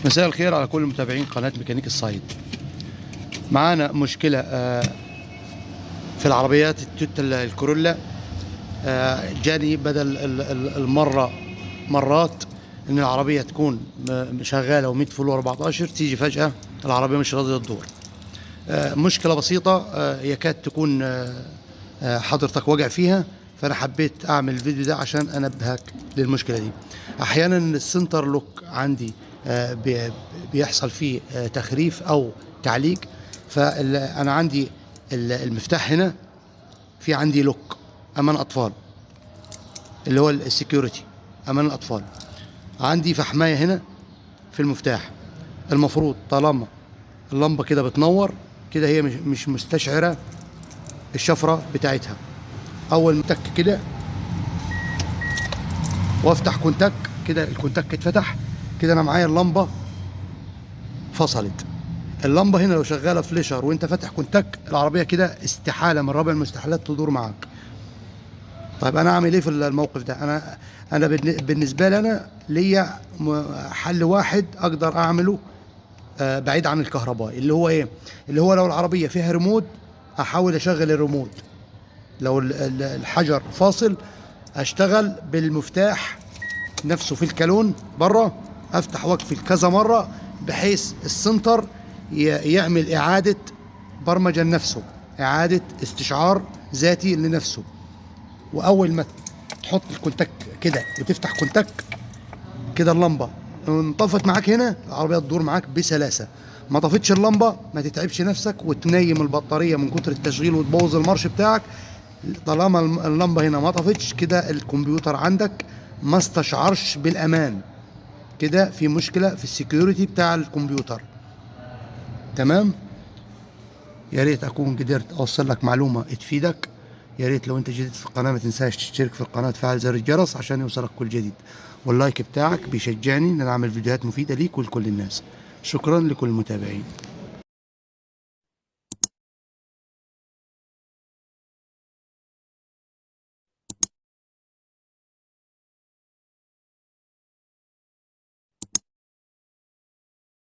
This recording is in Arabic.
مساء الخير على كل متابعين قناة ميكانيك الصعيد. معانا مشكلة في العربيات التويوتا الكورولا. جاني بدل مرات ان العربية تكون شغالة و100 فول 14 تيجي فجأة العربية مش راضية تدور. مشكلة بسيطة يكاد تكون حضرتك واجع فيها، فانا حبيت اعمل الفيديو ده عشان انبهك للمشكلة دي. احيانا السنتر لوك عندي بيحصل فيه تخريف او تعليق، فانا عندي المفتاح هنا في عندي لوك امان اطفال اللي هو السكيورتي امان الاطفال. عندي فحمايه هنا في المفتاح. المفروض طالما اللمبه كده بتنور كده هي مش مستشعره الشفره بتاعتها. اول ما تك كده وافتح كونتاك كده الكونتاك اتفتح كده انا معايا اللمبه فصلت. اللمبه هنا لو شغاله فليشر وانت فاتح كونتاك العربيه كده استحاله من رابع المستحيلات تدور معاك. طيب انا اعمل ايه في الموقف ده؟ انا بالنسبه لي انا ليا حل واحد اقدر اعمله بعيد عن الكهرباء، اللي هو ايه؟ اللي هو لو العربيه فيها ريموت احاول اشغل الريموت، لو الحجر فاصل اشتغل بالمفتاح نفسه في الكالون بره، افتح واقفل كذا مره بحيث السنتر يعمل اعاده برمجه لنفسه، اعاده استشعار ذاتي لنفسه. واول ما تحط الكونتاك كده وتفتح كونتاك كده اللمبه انطفت معاك هنا العربيه تدور معاك بسلاسه. ما طفتش اللمبه ما تتعبش نفسك وتنيم البطاريه من كتر التشغيل وتبوظ المارش بتاعك. طالما اللمبه هنا ما طفتش كده الكمبيوتر عندك ما استشعرش بالامان، كده في مشكله في السكيورتي بتاع الكمبيوتر. تمام؟ يا ريت اكون قدرت اوصل لك معلومه تفيدك. يا ريت لو انت جديد في القناه ما تنساش تشترك في القناه وتفعل زر الجرس عشان يوصلك كل جديد، واللايك بتاعك بيشجعني ان انا اعمل فيديوهات مفيده ليك ولكل الناس. شكرا لكل المتابعين.